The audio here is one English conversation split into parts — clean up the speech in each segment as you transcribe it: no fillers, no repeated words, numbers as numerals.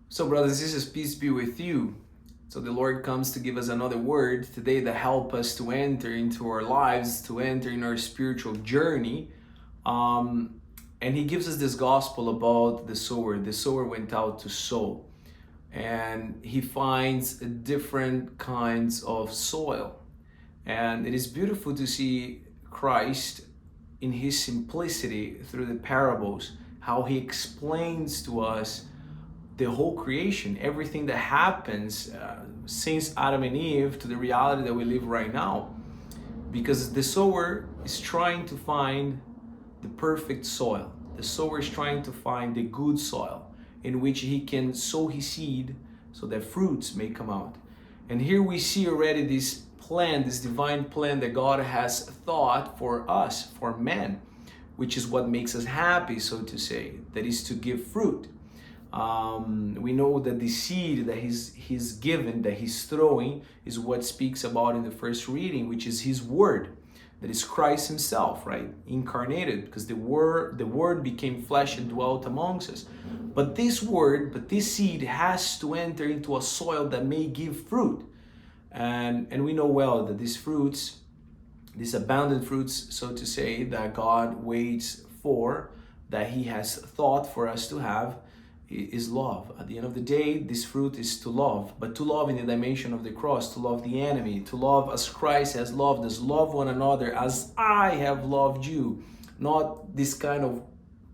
So, brothers and sisters, peace be with you. So, the Lord comes to give us another word today that help us to enter into our lives, to enter in our spiritual journey. And He gives us this gospel about the sower. The sower went out to sow, and he finds different kinds of soil. And it is beautiful to see Christ in His simplicity through the parables, how He explains to us the whole creation, everything that happens since Adam and Eve to the reality that we live right now. Because the sower is trying to find the perfect soil. The sower is trying to find the good soil in which he can sow his seed so that fruits may come out. And here we see already this plan, this divine plan that God has thought for us, for men, which is what makes us happy, so to say, that is to give fruit. We know that the seed that he's given, that he's throwing, is what speaks about in the first reading, which is his word, that is Christ himself, right? Incarnated, because the word became flesh and dwelt amongst us. But this seed has to enter into a soil that may give fruit. And we know well that these fruits, these abundant fruits, so to say, that God waits for, that he has thought for us to have, is love. At the end of the day, this fruit is to love, but to love in the dimension of the cross, to love the enemy, to love as Christ has loved us, love one another as I have loved you. Not this kind of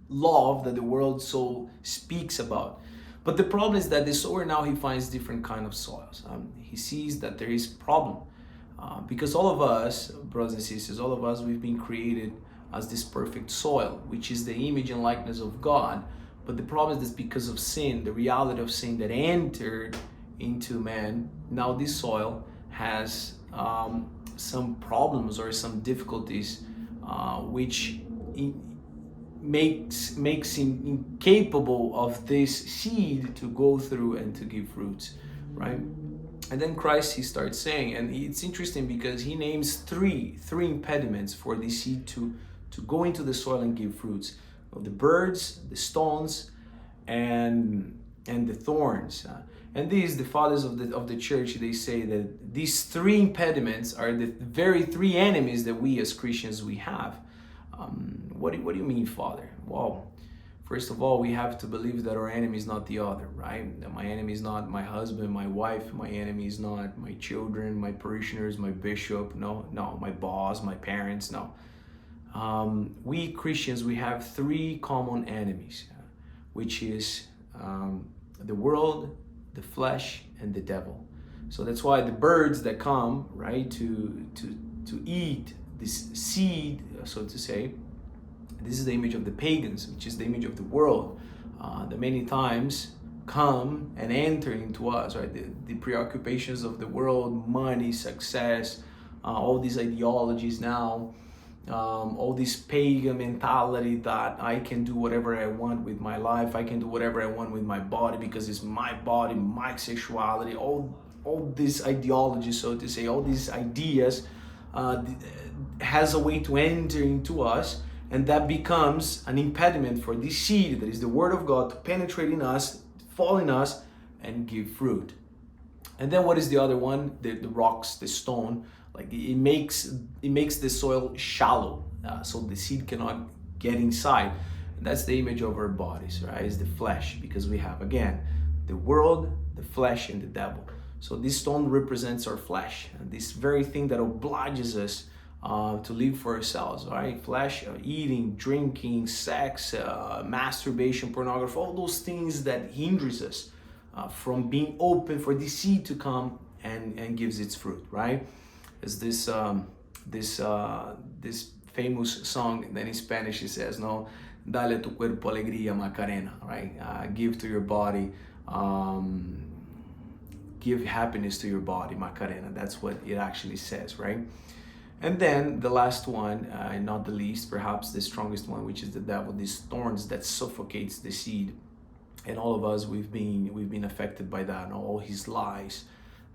love that the world so speaks about. But the problem is that the sower now, he finds different kind of soils. He sees that there is problem because all of us, brothers and sisters, all of us, we've been created as this perfect soil, which is the image and likeness of God. But the problem is that because of sin, the reality of sin that entered into man, now this soil has some problems or some difficulties, which makes him incapable of this seed to go through and to give fruits, right? And then Christ, he starts saying, and it's interesting because he names three impediments for the seed to go into the soil and give fruits: of the birds, the stones, and the thorns. And these, the fathers of the church, they say that these three impediments are the very three enemies that we as Christians we have. What do you mean, Father? Well, first of all, we have to believe that our enemy is not the other, right? That my enemy is not my husband, my wife. My enemy is not my children, my parishioners, my bishop. No, my boss, my parents. No. We Christians, we have three common enemies, which is the world, the flesh, and the devil. So that's why the birds that come, right, to eat this seed, so to say, this is the image of the pagans, which is the image of the world, that many times come and enter into us, right? The preoccupations of the world, money, success, all these ideologies now, all this pagan mentality that I can do whatever I want with my life, I can do whatever I want with my body because it's my body, my sexuality, all these ideologies, so to say, all these ideas has a way to enter into us, and that becomes an impediment for this seed that is the word of God to penetrate in us, fall in us, and give fruit. And then what is the other one? The rocks, the stone. Like it makes the soil shallow, so the seed cannot get inside. And that's the image of our bodies, right? It's the flesh, because we have, again, the world, the flesh, and the devil. So this stone represents our flesh, and this very thing that obliges us to live for ourselves, right? Flesh, eating, drinking, sex, masturbation, pornography, all those things that hinders us from being open for the seed to come and gives its fruit, right? Is this famous song that in Spanish it says, no, dale tu cuerpo alegría Macarena, right? Give to your body, give happiness to your body, Macarena. That's what it actually says, right? And then the last one, and not the least, perhaps the strongest one, which is the devil, these thorns that suffocates the seed. And all of us, we've been affected by that, and all his lies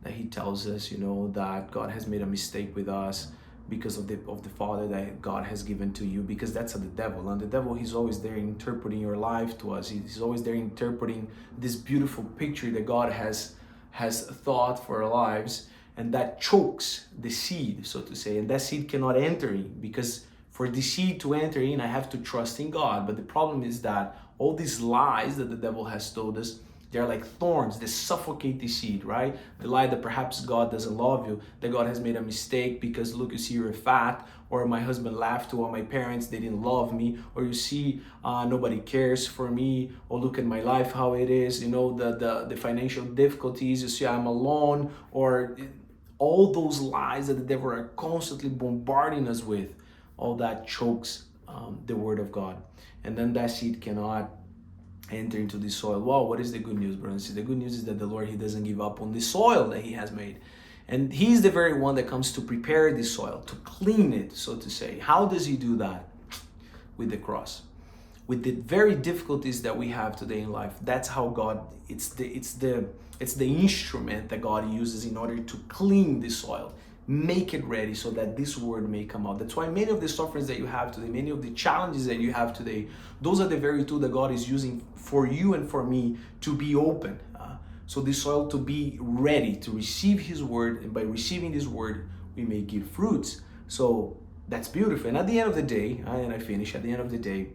that he tells us, that God has made a mistake with us, because of the Father that God has given to you, because that's the devil. And the devil, he's always there interpreting your life to us. He's always there interpreting this beautiful picture that God has thought for our lives, and that chokes the seed, so to say, and that seed cannot enter in, because for the seed to enter in, I have to trust in God. But the problem is that all these lies that the devil has told us, they're like thorns. They suffocate the seed, right? The lie that perhaps God doesn't love you, that God has made a mistake because, look, you see, you're fat, or my husband left, or my parents, they didn't love me, or you see, nobody cares for me, or look at my life, how it is, the financial difficulties, you see, I'm alone, or all those lies that the devil are constantly bombarding us with, all that chokes the word of God. And then that seed cannot enter into the soil. Well, what is the good news, brothers? The good news is that the Lord, he doesn't give up on the soil that he has made. And he's the very one that comes to prepare the soil, to clean it, so to say. How does he do that? With the cross. With the very difficulties that we have today in life, that's how God, it's the instrument that God uses in order to clean the soil, make it ready so that this word may come out. That's why many of the sufferings that you have today, many of the challenges that you have today, those are the very tools that God is using for you and for me to be open. So the soil to be ready to receive his word, and by receiving this word, we may give fruits. So that's beautiful. And at the end of the day, and I finish, at the end of the day,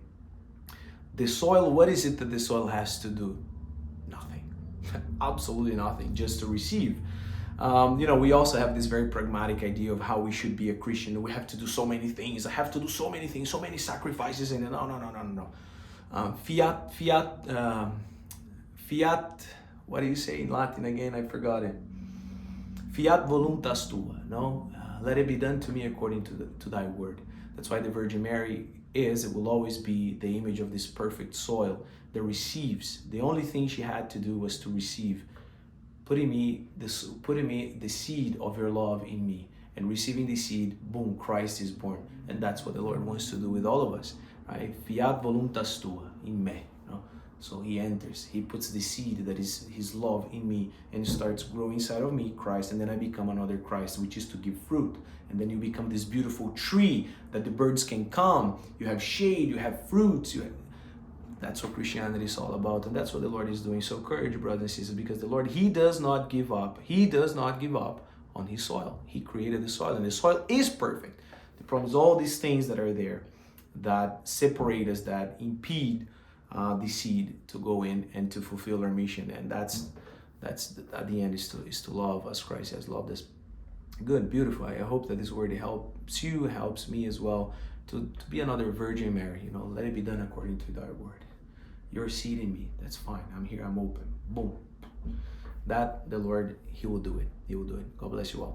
the soil, what is it that the soil has to do? Nothing. Absolutely nothing, just to receive. We also have this very pragmatic idea of how we should be a Christian. We have to do so many things. I have to do so many things, so many sacrifices. And no. Fiat, what do you say in Latin again? I forgot it. Fiat voluntas tua, no? Let it be done to me according to thy word. That's why the Virgin Mary it will always be the image of this perfect soil that receives. The only thing she had to do was to receive. Putting me the seed of your love in me, and receiving the seed, boom, Christ is born. And that's what the Lord wants to do with all of us, right? Fiat voluntas tua in me. So he enters, he puts the seed that is his love in me, and starts growing inside of me, Christ, and then I become another Christ, which is to give fruit. And then you become this beautiful tree that the birds can come. You have shade, you have fruits, that's what Christianity is all about, and that's what the Lord is doing. So courage, brothers and sisters, because the Lord, he does not give up. He does not give up on his soil. He created the soil, and the soil is perfect. The problem is all these things that are there that separate us, that impede the seed to go in and to fulfill our mission. And that's at the end is to love as Christ has loved us. Good, beautiful. I hope that this word helps you, helps me as well, to be another Virgin Mary. Let it be done according to thy word. Your seed in me, that's fine. I'm here, I'm open. Boom. That the Lord, he will do it. He will do it. God bless you all.